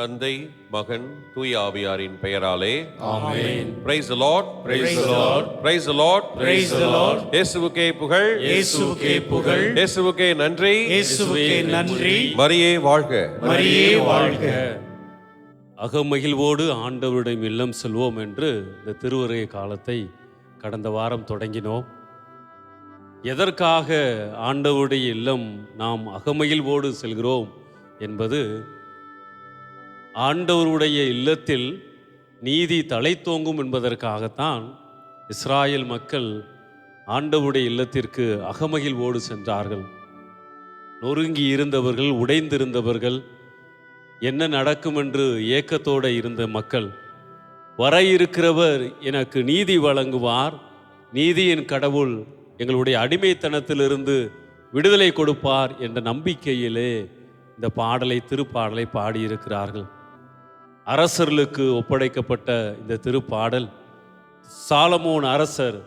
தந்தை, மகன், தூய ஆவியாரின் பெயராலே ஆமென். Praise the Lord. Praise the Lord. Praise the Lord. Praise the Lord. இயேசுவுக்கே புகழ். இயேசுவுக்கே புகழ். இயேசுவுக்கே நன்றி. இயேசுவுக்கே நன்றி. மரியே வாழ்க. மரியே வாழ்க. அகமகிழ்வோடு ஆண்டவருடைய இல்லம் செல்வோம் என்று இந்த திருவருகை காலத்தை கடந்த வாரம் தொடங்கினோம். எதற்காக ஆண்டவருடைய இல்லம் நாம் அகமகிழ்வோடு செல்கிறோம் என்பது, ஆண்டவருடைய இல்லத்தில் நீதி தழைத்தோங்கும் என்பதற்காகத்தான் இஸ்ராயல் மக்கள் ஆண்டவருடைய இல்லத்திற்கு அகமகிழ்வோடு சென்றார்கள். நொறுங்கி இருந்தவர்கள், உடைந்திருந்தவர்கள், என்ன நடக்கும் என்று ஏக்கத்தோடு இருந்த மக்கள், வர இருக்கிறவர் எனக்கு நீதி வழங்குவார், நீதியின் கடவுள் எங்களுடைய அடிமைத்தனத்திலிருந்து விடுதலை கொடுப்பார் என்ற நம்பிக்கையிலே இந்த பாடலை, திருப்பாடலை பாடியிருக்கிறார்கள். அரசர்களுக்கு ஒப்படைக்கப்பட்ட இந்த திருப்பாடல், சாலமோன் அரசர்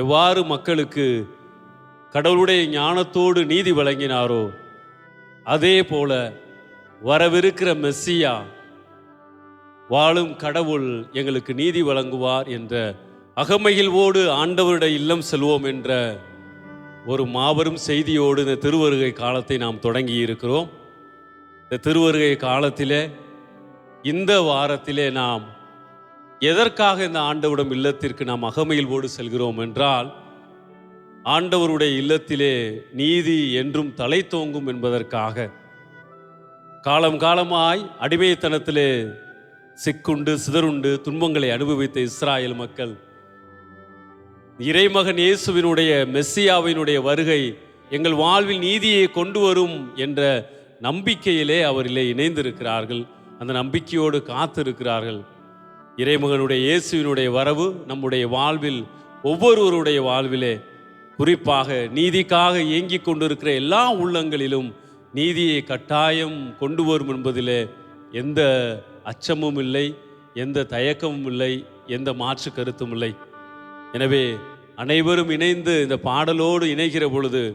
எவ்வாறு மக்களுக்கு கடவுளுடைய ஞானத்தோடு நீதி வழங்கினாரோ, அதே போல வரவிருக்கிற மெஸ்ஸியா, வாழும் கடவுள் எங்களுக்கு நீதி வழங்குவார் என்ற அகமகிழ்வோடு ஆண்டவருடைய இல்லம் செல்வோம் என்ற ஒரு மாபெரும் செய்தியோடு இந்த திருவருகை காலத்தை நாம் தொடங்கி இருக்கிறோம். இந்த திருவருகை காலத்திலே, இந்த வாரத்திலே நாம் எதற்காக இந்த ஆண்டவருடைய இல்லத்திற்கு நாம் அகமகிழ்வோடு செல்கிறோம் என்றால், ஆண்டவருடைய இல்லத்திலே நீதி என்றும் தழைத்தோங்கும் என்பதற்காக. காலம் காலமாய் அடிமைத்தனத்திலே சிக்குண்டு சிதறுண்டு துன்பங்களை அனுபவித்த இஸ்ராயல் மக்கள், இறைமகன் இயேசுவினுடைய மெஸ்ஸியாவினுடைய வருகை எங்கள் வாழ்வில் நீதியை கொண்டு வரும் என்ற நம்பிக்கையிலே அவரிலே இணைந்திருக்கிறார்கள். அந்த நம்பிக்கையோடு காத்திருக்கிறார்கள். இறைமகனுடைய இயேசுவினுடைய வரவு நம்முடைய வாழ்வில், ஒவ்வொருவருடைய வாழ்விலே, குறிப்பாக நீதிக்காக இயங்கிக் கொண்டிருக்கிற எல்லா உள்ளங்களிலும் நீதியை கட்டாயம் கொண்டு வரும் என்பதிலே எந்த அச்சமும் இல்லை, எந்த தயக்கமும் இல்லை, எந்த மாற்று கருத்தும் இல்லை. எனவே அனைவரும் இணைந்து இந்த பாடலோடு இணைகிற பொழுது,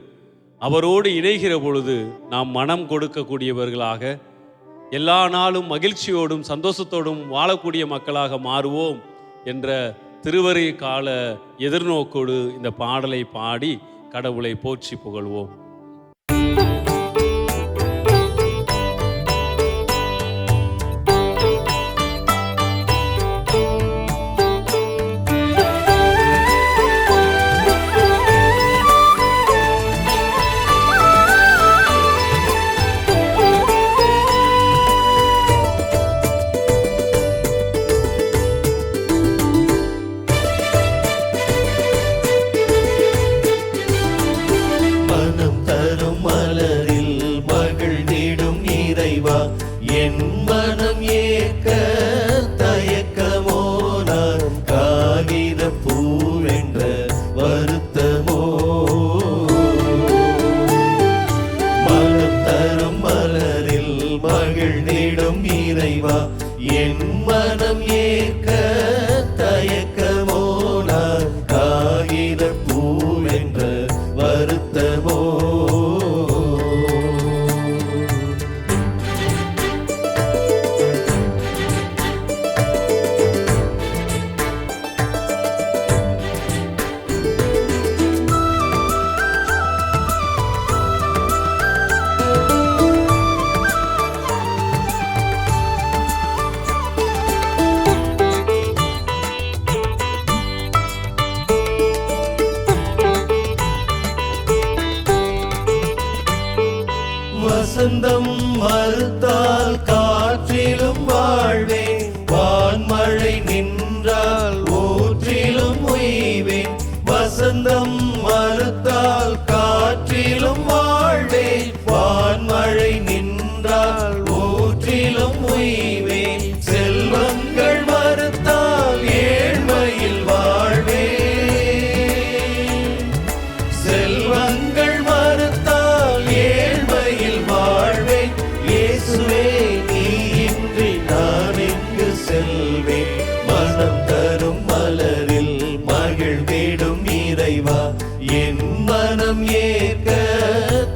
அவரோடு இணைகிற பொழுது நாம் மனம் கொடுக்கக்கூடியவர்களாக, எல்லா நாளும் மகிழ்ச்சியோடும் சந்தோஷத்தோடும் வாழக்கூடிய மக்களாக மாறுவோம் என்ற திருவருகை கால எதிர்நோக்கோடு இந்த பாடலை பாடி கடவுளை போற்றி புகழ்வோம். வசந்தம் மறுத்தால் காற்றிலும் வாழ்வேன், வான்மழை நின்றால் ஊற்றிலும் உய்வேன். வசந்தம் மறுத்தால் காற்றிலும் வாழ்வேன், வான்மழை நின்றால் ஊற்றிலும் உய்வேன். செல்வங்கள் மறுத்தால் ஏழ்மையில் வாழ்வேன், செல்வங்கள் மனம் ஏற்க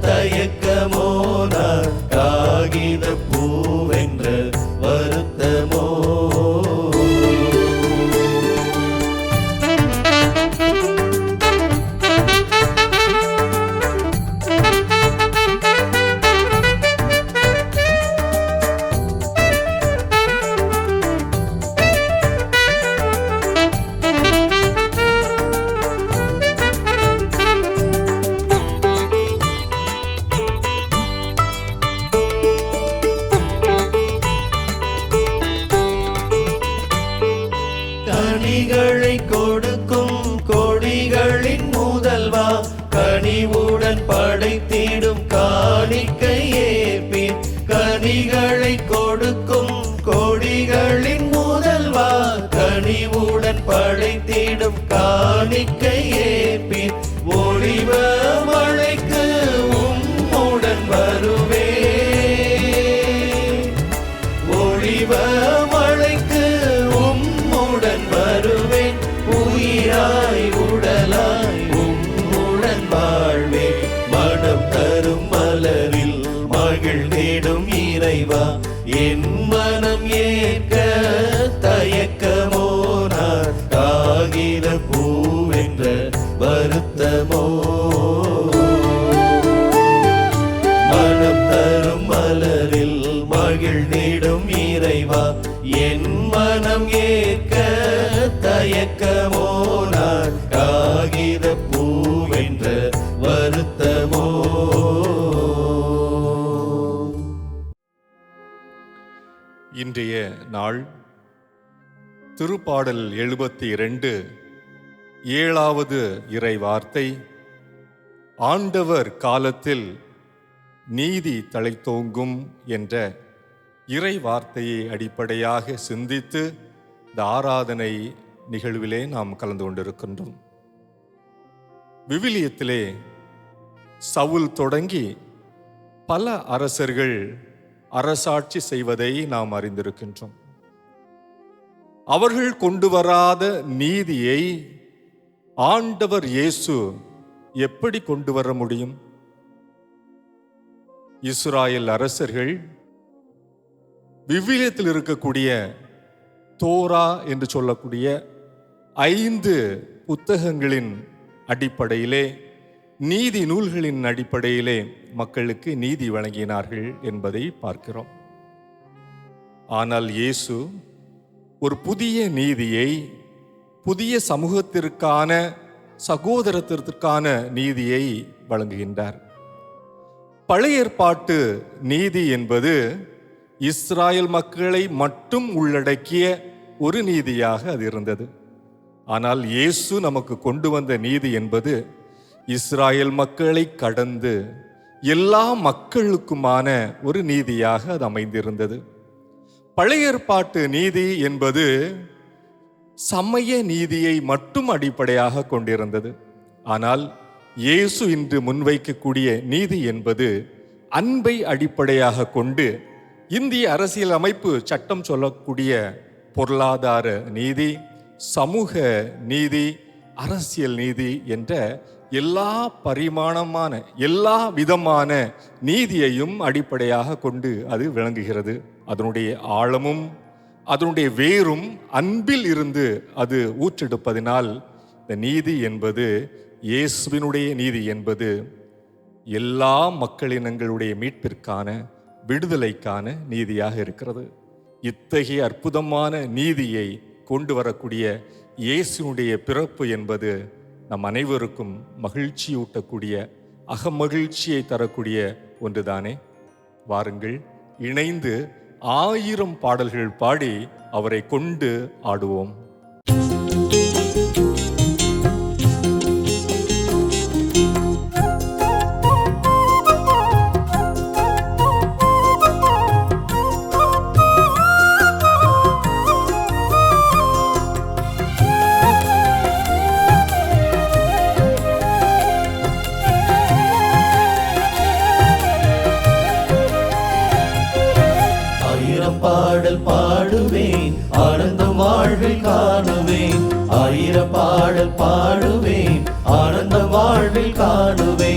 தயக்கமோ, நான் காகித பூவென்ற வருத்தமோ. கனிகளை கொடுக்கும் கொடிகளின் முதல்வா, கனிவுடன் படைத்திடும் காணிக்கை ஏற்பீர். கனிகளை கொடுக்கும் கொடிகளின் முதல்வா, கனிவுடன் படைத்திடும் காணிக்கை ஏற்பீர். ஒளிவ மழைக்கு உம்முடன் வருவே, ஒளிவ மழைக்கு உம்முடன் வருவேன். உயிராய் உடலாய் உம்முடன் வாழ்வேன். மனம் தரும் மலரில் மகிழ்ந்திடும் இறைவா, என் மனம் ஏற்க தயக்கமோ, நான் காகித பூவென்ற வருத்தமோ. மனம் தரும் மலரில் மகிழ்ந்திடும் இறைவா, என் மனம் ஏற்க தயக்கமோ, நான் காகித பூவென்ற வருத்தமோ. இன்றைய நாள் திருப்பாடல் 72 7வது இறை வார்த்தை. ஆண்டவர் காலத்தில் நீதி தழைத்தோங்கும் என்ற இறை வார்த்தையை அடிப்படையாக சிந்தித்து இந்த ஆராதனை நிகழ்விலே நாம் கலந்து கொண்டிருக்கின்றோம். விவிலியத்திலே சவுல் தொடங்கி பல அரசர்கள் அரசாட்சி செய்வதை நாம் அறிந்திருக்கின்றோம். அவர்கள் கொண்டு வராத நீதியை ஆண்டவர் இயேசு எப்படி கொண்டு வர முடியும்? இஸ்ராயேல் அரசர்கள் விவிலியத்தில் இருக்கக்கூடிய தோரா என்று சொல்லக்கூடிய 5 புத்தகங்களின் அடிப்படையிலே, நீதி நூல்களின் அடிப்படையிலே மக்களுக்கு நீதி வழங்கினார்கள் என்பதை பார்க்கிறோம். ஆனால் இயேசு ஒரு புதிய நீதியை, புதிய சமூகத்திற்கான சகோதரத்திற்கான நீதியை வழங்குகின்றார். பழைய ஏற்பாட்டு நீதி என்பது இஸ்ராயல் மக்களை மட்டும் உள்ளடக்கிய ஒரு நீதியாக அது இருந்தது. ஆனால் இயேசு நமக்கு கொண்டு வந்த நீதி என்பது இஸ்ராயல் மக்களை கடந்து எல்லா மக்களுக்குமான ஒரு நீதியாக அது அமைந்திருந்தது. பழைய ஏற்பாட்டு நீதி என்பது சமய நீதியை மட்டும் அடிப்படையாக கொண்டிருந்தது. ஆனால் இயேசு இன்று முன்வைக்கக்கூடிய நீதி என்பது அன்பை அடிப்படையாக கொண்டு இந்திய அரசியல் அமைப்பு சட்டம் சொல்லக்கூடிய பொருளாதார நீதி, சமூக நீதி, அரசியல் நீதி என்ற எல்லா பரிமாணமான எல்லா விதமான நீதியையும் அடிப்படையாக கொண்டு அது விளங்குகிறது. அதனுடைய ஆழமும் அதனுடைய வேரும் அன்பில் இருந்து அது ஊற்றெடுப்பதினால் இந்த நீதி என்பது, இயேசுவினுடைய நீதி என்பது எல்லா மக்களினங்களுடைய மீட்பிற்கான விடுதலைக்கான நீதியாக இருக்கிறது. இத்தகைய அற்புதமான நீதியை கொண்டு வரக்கூடிய இயேசுனுடைய பிறப்பு என்பது நம் அனைவருக்கும் மகிழ்ச்சியூட்டக்கூடிய, அகமகிழ்ச்சியை தரக்கூடிய ஒன்றுதானே. வாருங்கள், இணைந்து 1000 பாடல்கள் பாடி அவரை கொண்டு ஆடுவோம். பாடல் பாடுவேன், ஆனந்தம் வாழ்வில் காணுவேன். 1000 பாடல் பாடுவேன், ஆனந்தம் வாழ்வில் காணுவேன்.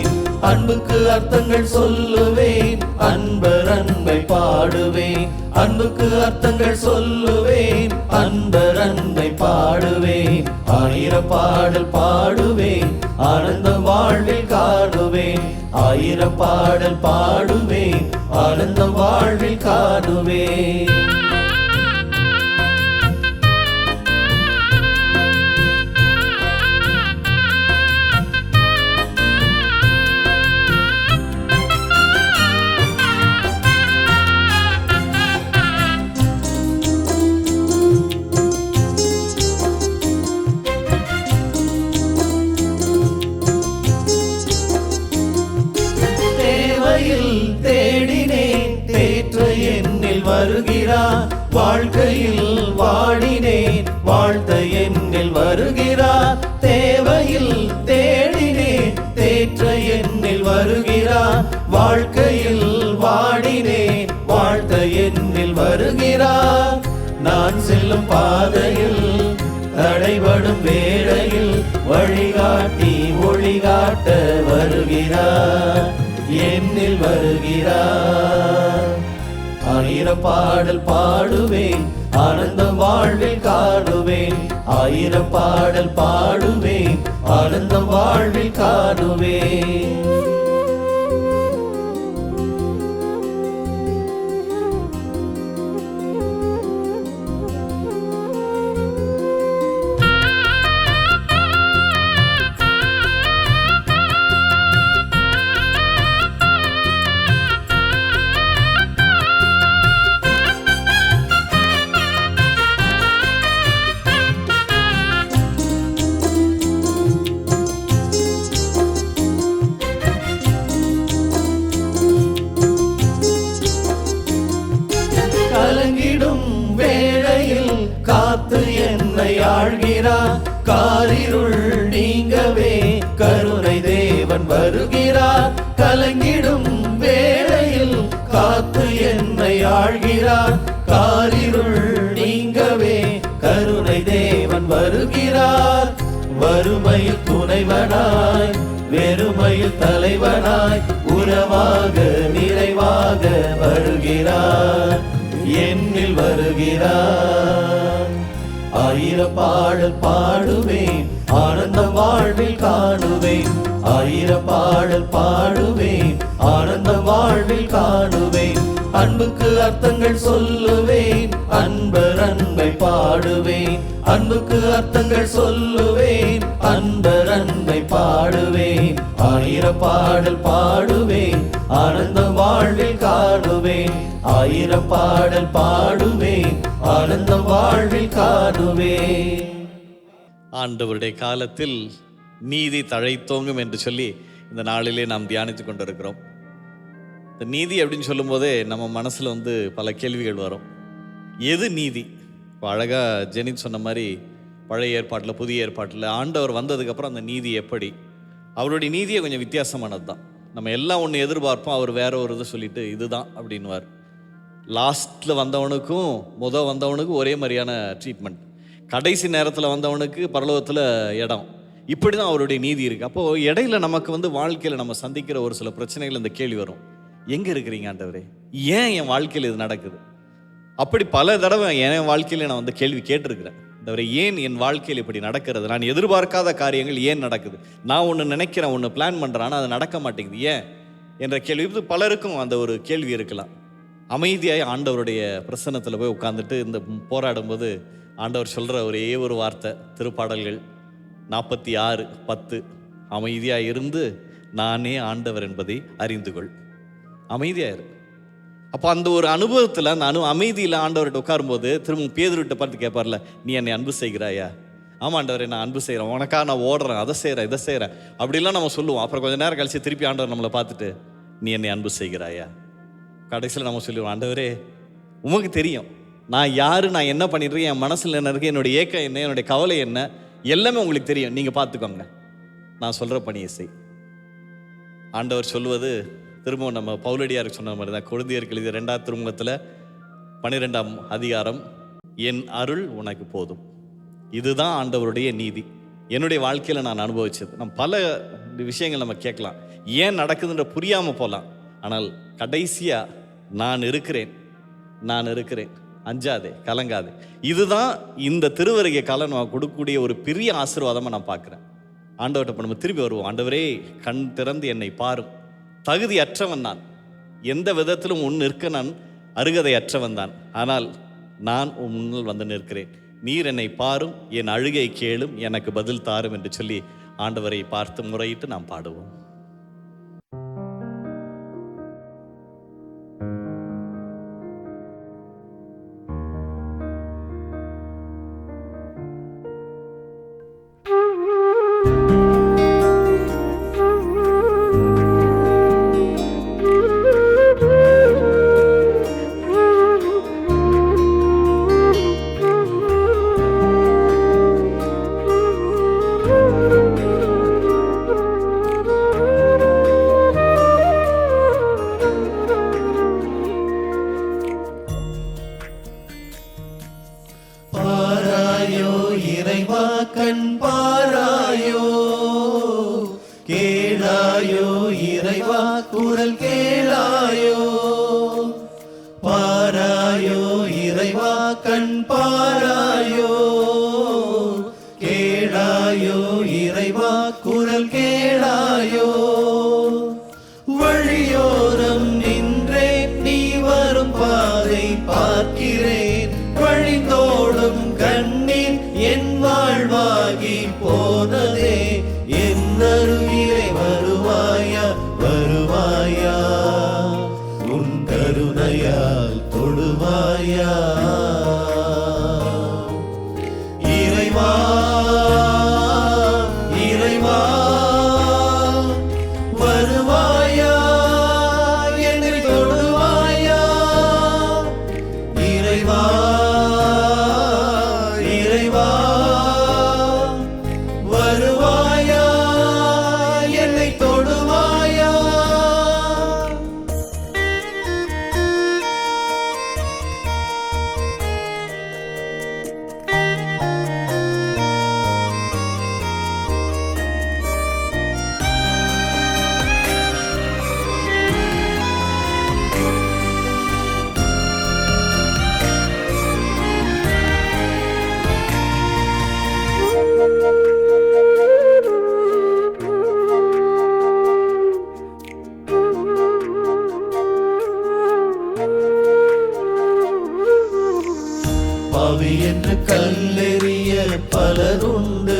அன்புக்கு அர்த்தங்கள் சொல்லுவேன், அன்பர் அன்பை பாடுவேன். அன்புக்கு அர்த்தங்கள் சொல்லுவேன், அன்பர் அன்பை பாடுவேன். ஆயிரம் பாடல் பாடுவேன், ஆனந்த வாழ்வில் காணுவேன். ஆயிரம் பாடல் பாடுவேன், ஆனந்த வாழ்வில் காணுவேன். தேடினேன், தேற்ற என்னில் வருகிறார். வாழ்க்கையில் வாடினேன், வாழ்த்த என்னில் வருகிறார். தேவையில் தேடினேன், தேற்ற என்னில் வருகிறார். வாழ்க்கையில் வாடினேன், வாழ்த்த என்னில் வருகிறார். நான் செல்லும் பாதையில் தடைபடும் வேளையில் வழிகாட்டி ஒளிகாட்ட வருகிறார், என்னில் வருகிறார். ஆயிரம் பாடல் பாடுவேன், ஆனந்தம் வாழ்வில் காணுவேன். ஆயிரம் பாடல் பாடுவேன், ஆனந்தம் வாழ்வில் காணுவேன். கலங்கிடும் வேளையில் காத்து என்னை ஆழ்கிறார். காரிருள் நீங்கவே கருணை தேவன் வருகிறார். கலங்கிடும் வேளையில் காத்து என்னை ஆழ்கிறார். காரிருள் நீங்கவே கருணை தேவன் வருகிறார். வறுமையில் துணைவனாய், வெறுமையில் தலைவனாய், உறவாக நிறைவாக வருகிறார், என்னில் வருகிறார். ஆயிரம் பாடல் பாடுவேன், ஆனந்தம் வாழ்வில் காணுவேன். ஆயிரம் பாடல் பாடுவேன், ஆனந்தம் வாழ்வில் காணுவேன். அன்புக்கு அர்த்தங்கள் சொல்லுவேன், அன்பர் அன்பை பாடுவேன். அன்புக்கு அர்த்தங்கள் சொல்லுவேன், அன்பர் அன்பை பாடுவேன். ஆயிரம் பாடல் பாடுவேன், ஆனந்தம் வாழ்வில் காணுவேன். ஆயிரம் பாடல் பாடுவேன், ஆனந்தம் வாழ்வில் காணுவேன். ஆண்டவருடைய காலத்தில் நீதி தழைத்தோங்கும் என்று சொல்லி இந்த நாளிலே நாம் தியானித்துக் கொண்டிருக்கிறோம். இந்த நீதி அப்படின்னு சொல்லும் போதே நம்ம மனசில் பல கேள்விகள் வரும். எது நீதி? இப்போ அழகாக ஜெனித் சொன்ன மாதிரி பழைய ஏற்பாட்டில் புதிய ஏற்பாட்டில் ஆண்டவர் வந்ததுக்கப்புறம் அந்த நீதி எப்படி, அவருடைய நீதியை கொஞ்சம் வித்தியாசமானது தான். நம்ம எல்லாம் ஒன்று எதிர்பார்ப்போம், அவர் வேற ஒரு இதை சொல்லிட்டு இதுதான் அப்படின்வார். லாஸ்ட்டில் வந்தவனுக்கும் வந்தவனுக்கும் ஒரே மாதிரியான ட்ரீட்மெண்ட். கடைசி நேரத்தில் வந்தவனுக்கு பரலோகத்தில் இடம். இப்படி தான் அவருடைய நீதி இருக்குது. அப்போது இடையில நமக்கு வாழ்க்கையில் நம்ம சந்திக்கிற ஒரு சில பிரச்சனைகள் இந்த கேள்வி வரும். எங்கே இருக்கிறீங்க ஆண்டவரே? ஏன் என் வாழ்க்கையில் இது நடக்குது? அப்படி பல தடவை என் வாழ்க்கையில் நான் கேள்வி கேட்டிருக்கிறேன். ஆண்டவரே, ஏன் என் வாழ்க்கையில் இப்படி நடக்கிறது? நான் எதிர்பார்க்காத காரியங்கள் ஏன் நடக்குது? நான் ஒன்று நினைக்கிறேன், ஒன்று பிளான் பண்ணுறேன், ஆனால் அது நடக்க மாட்டேங்குது, ஏன் என்ற கேள்வி பலருக்கும் அந்த ஒரு கேள்வி இருக்கலாம். அமைதியாய் ஆண்டவருடைய பிரசன்னத்தில் போய் உட்காந்துட்டு இந்த போராடும்போது ஆண்டவர் சொல்கிற ஒரே ஒரு வார்த்தை, திருப்பாடல்கள் 46:10, அமைதியாக இருந்து நானே ஆண்டவர் என்பதை அறிந்து கொள். அமைதியாக இரு. அப்போ அந்த ஒரு அனுபவத்தில், அந்த அமைதியில் ஆண்டவர்கிட்ட உட்காரும்போது திரும்ப பேதுருவிட்ட பார்த்து கேட்பார்ல, நீ என்னை அன்பு செய்கிறாயா? ஆமாம் ஆண்டவரே, நான் அன்பு செய்கிறேன், உனக்காக நான் ஓடுறேன், அதை செய்கிறேன், இதை செய்கிறேன் அப்படிலாம் நம்ம சொல்லுவோம். அப்புறம் கொஞ்சம் நேரம் கழிச்சு திருப்பி ஆண்டவர் நம்மளை பார்த்துட்டு, நீ என்னை அன்பு செய்கிறாயா? கடைசியில் நம்ம சொல்லுவோம், ஆண்டவரே உமக்கு தெரியும் நான் யார், நான் என்ன பண்ணிடுறேன், என் மனசில் என்ன இருக்குது, என்னுடைய ஏக்கம் என்ன, என்னுடைய கவலை என்ன, எல்லாமே உங்களுக்கு தெரியும், நீங்கள் பார்த்துக்கோங்க, நான் சொல்கிற பணியை செய். ஆண்டவர் சொல்லுவது திரும்பவும் நம்ம பவுலடியாருக்கு சொன்ன மாதிரி தான். கொரிந்தியருக்கு எழுதிய 2ஆம் திருமுகத்தில் 12ஆம் அதிகாரம், என் அருள் உனக்கு போதும். இதுதான் ஆண்டவருடைய நீதி. என்னுடைய வாழ்க்கையில் நான் அனுபவிச்சது. பல விஷயங்கள் நம்ம கேட்கலாம், ஏன் நடக்குதுன்ற புரியாமல் போகலாம். ஆனால் கடைசியாக நான் இருக்கிறேன், அஞ்சாதே கலங்காதே, இதுதான் இந்த திருவருகை காலம் நான் கொடுக்கக்கூடிய ஒரு பெரிய ஆசீர்வாதமாக நான் பார்க்குறேன். ஆண்டவர்கிட்ட நம்ம திரும்பி வருவோம். ஆண்டவரே, கண் திறந்து என்னை பாரும், தகுதி அற்றவன் நான், எந்த விதத்திலும் உன் நிற்க நான் அருகதை அற்றவன் தான், ஆனால் நான் உன் முன்னால் வந்து நிற்கிறேன், நீர் என்னை பாரும், என் அழுகை கேளும், எனக்கு பதில் தாரும் என்று சொல்லி ஆண்டவரை பார்த்து முறையிட்டு நாம் பாடுவோம். பாராயோ இறைவா கண் பாராயோ, கேளாயோ இறைவா குரல் கேளாயோ. பாராயோ இறைவா கண் பாராயோ, கேளாயோ இறைவா குரல் கேளாயோ. வழியோரம் நின்றே நீ வரும் பாதை பார்க்கிறேன், வழிந்தோடும் கண்ணீர் என் வாழ்வாகி போனதே, என் அருகிலே வருவாயா வருவாயா, உன் கருணையால் தொடுவாயா. இறைவா இறைவா வருவாயா, என்னை தொடுவாயா. இறைவா இறைவா வருவாயா, என்னை தொடுவாயா. பாவி என்று கல்லெறிய பலருண்டு,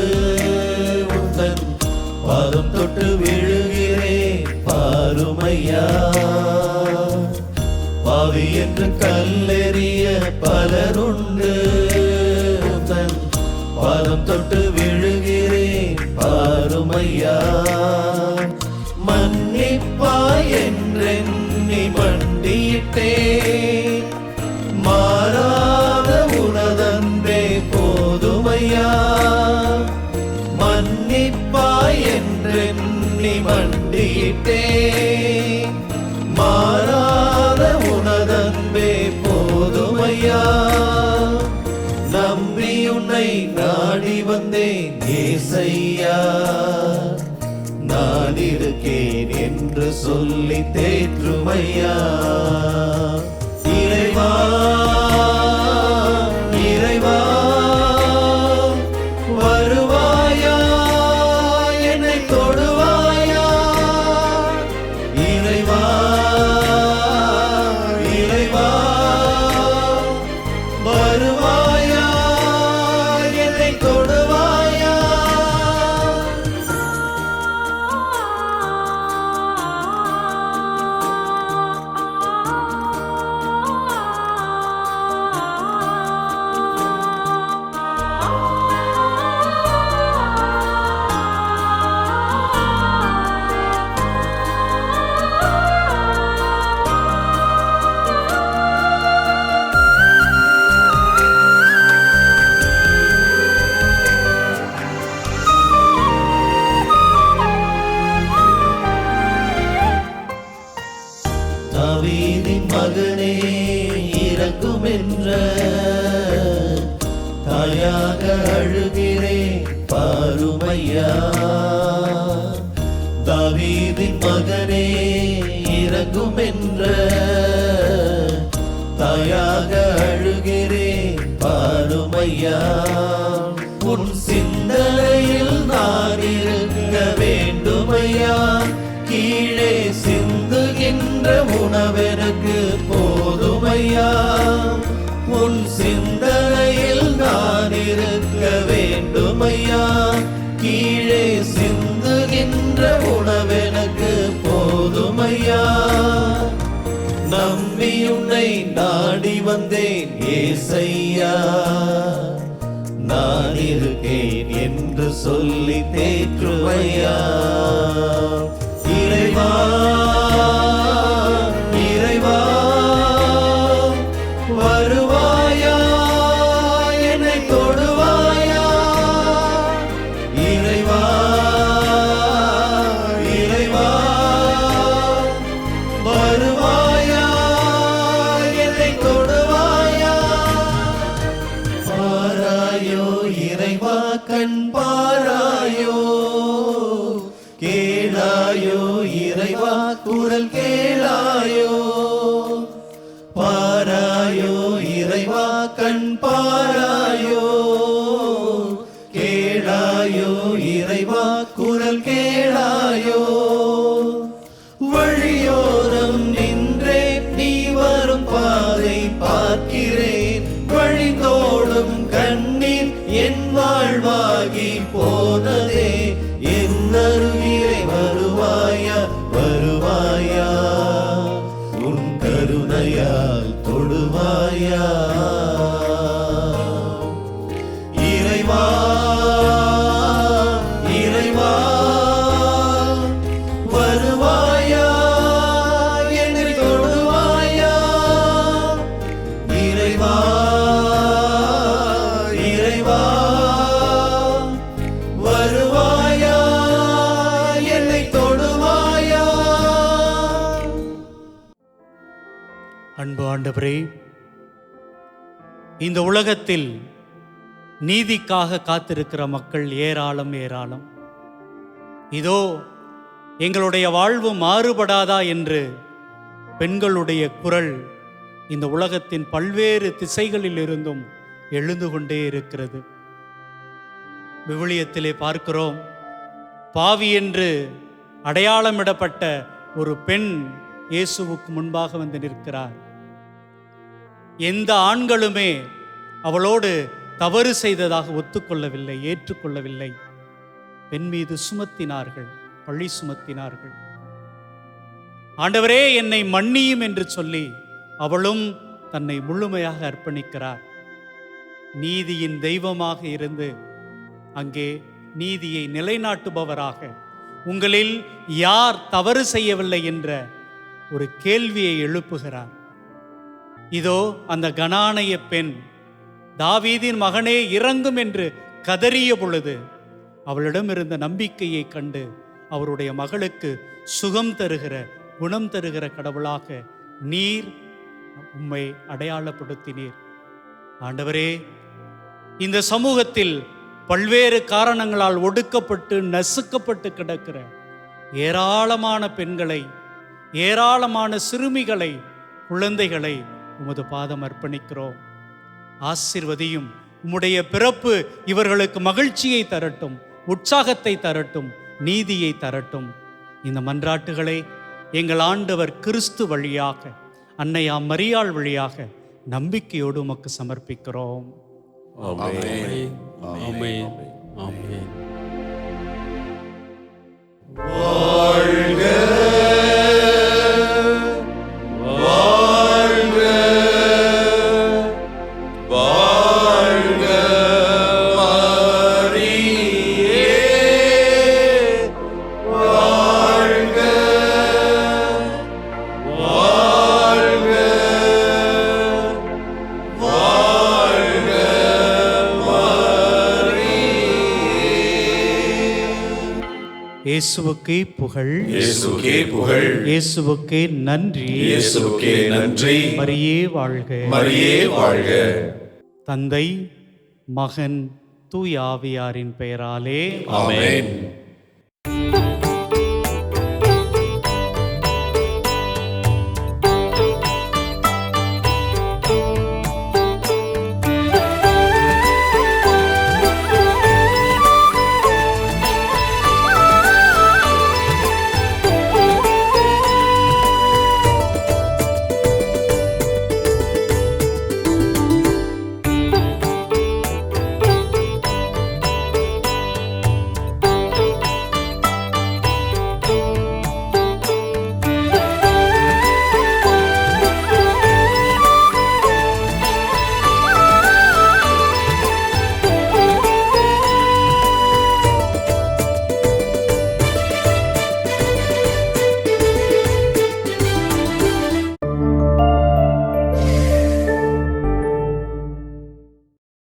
உந்தன் பாதம் தொட்டு விழுகிறேன் பாருமையா. பாவி என்று கல்லெறிய பலருண்டு, உந்தன் பாதம் தொட்டு விழுகிறேன் பாருமையா. மன்னிப்பாய் என்றெண்ணி மண்டியிட்டேன், மாறாத உனதன்பே போதுமையா. மன்னிப்பாய் என்றெண்ணி மண்டியிட்டேன், மாறாத உனதன்பே போதுமையா. நம்பி உன்னை நாடி வந்தேன் ஏசையா, நான் இருக்கேன் என்று சொல்லி தேற்றுமையா. இறைவா இறைவா வருவாயா, என்னை தொடுவாயா. இறைவா இறைவா வருவாயா, என்னை தொடுவாயா. தாவீதின் மகனே இறங்கும் என்ற தாயாக அழுகிறேன் பாருமை. ஐயா. தாவீதின் மகனே இறங்கும் என்ற தாயாக அழுகிறேன் பாரும் ஐயா. உன் சிந்தனையில் நான் இருக்க வேண்டும் ஐயா. கீழே சிந்துகின்ற உணவெனக்கு போதும் ஐயா. உன் சிந்தனையில் நான் இருக்க வேண்டும் ஐயா. கீழே சிந்துகின்ற உணவெனக்கு போதும் ஐயா. நம்பி உன்னை நாடி வந்தேன் ஏசையா. நான் இருக்கேன் என்று சொல்லி தேற்றுமையா. இறைவா இறைவா வருவாயா, என்னை தொடுவாயா. இறைவா இறைவா வருவாயா, என்னை தொடுவாயா. பாராயோ இறைவா கண் பாராயோ. கேளாயோ இறைவா குரல் கேளாயோ. பாராயோ இறைவா கண் பாராயோ. கேளாயோ இறைவா குரல் கேளாயோ. வழியோரம் நின்றே நீ வரும் பாதை பார்க்கிறேன். வழிந்தோடும் கண்ணீர் என் வாழ்வாகி போனதே. என் அருகிலே வருவாயா வருவாயா. உன் கருணையால் தொடுவாயா. இறைவா இறைவா வருவாயா, என்னை தொடுவாயா. இறைவா இறைவா வருவாயா, என்னை தொடுவாயா. அன்பு ஆண்டவரே, இந்த உலகத்தில் நீதிக்காக காத்திருக்கிற மக்கள் ஏராளம் ஏராளம். இதோ எங்களுடைய வாழ்வு மாறுபடாதா என்று பெண்களுடைய குரல் இந்த உலகத்தின் பல்வேறு திசைகளில் இருந்தும் எழுந்து கொண்டே இருக்கிறது. விவிலியத்திலே பார்க்கிறோம், பாவி என்று அடையாளமிடப்பட்ட ஒரு பெண் இயேசுவுக்கு முன்பாக வந்து நிற்கிறார். எந்த ஆண்களுமே அவளோடு தவறு செய்ததாக ஒத்துக்கொள்ளவில்லை, ஏற்றுக்கொள்ளவில்லை. பெண் மீது சுமத்தினார்கள், பழி சுமத்தினார்கள். ஆண்டவரே என்னை மன்னியும் என்று சொல்லி அவளும் தன்னை முழுமையாக அர்ப்பணிக்கிறார். நீதியின் தெய்வமாக இருந்து அங்கே நீதியை நிலைநாட்டுபவராக, உங்களில் யார் தவறு செய்யவில்லை என்ற ஒரு கேள்வியை எழுப்புகிறார். இதோ அந்த கனானைய பெண் தாவீதின் மகனே இறங்கும் என்று கதறிய பொழுது அவளிடம் இருந்த நம்பிக்கையை கண்டு அவருடைய மகளுக்கு சுகம் தருகிற, குணம் தருகிற கடவுளாக நீர் உம்மை அடையாளப்படுத்தினீர். ஆண்டவரே, இந்த சமூகத்தில் பல்வேறு காரணங்களால் ஒடுக்கப்பட்டு நசுக்கப்பட்டு கிடக்கிற ஏராளமான பெண்களை, ஏராளமான சிறுமிகளை, குழந்தைகளை உமது பாதம் அர்ப்பணிக்கிறோம். ஆசீர்வதியும். உம்முடைய பிறப்பு இவர்களுக்கு மகிழ்ச்சியை தரட்டும், உற்சாகத்தை தரட்டும், நீதியை தரட்டும். இந்த மன்றாட்டுகளை எங்கள் ஆண்டவர் கிறிஸ்து வழியாக, அன்னையாம் மரியாள் வழியாக நம்பிக்கையோடு உமக்கு சமர்ப்பிக்கிறோம். ஆமென். ஆமென். ஆமென். வாழ்க வாழ்க வாழ்க மரியே வாழ்க வாழ்க வாழ்க இயேசுவுக்கே புகழ், இயேசுவுக்கே புகழ், இயேசுவுக்கே நன்றி, இயேசுவுக்கே நன்றி. மரியே வாழ்க. மரியே வாழ்க. தந்தை, மகன், தூய ஆவியாரின் பெயராலே ஆமென்.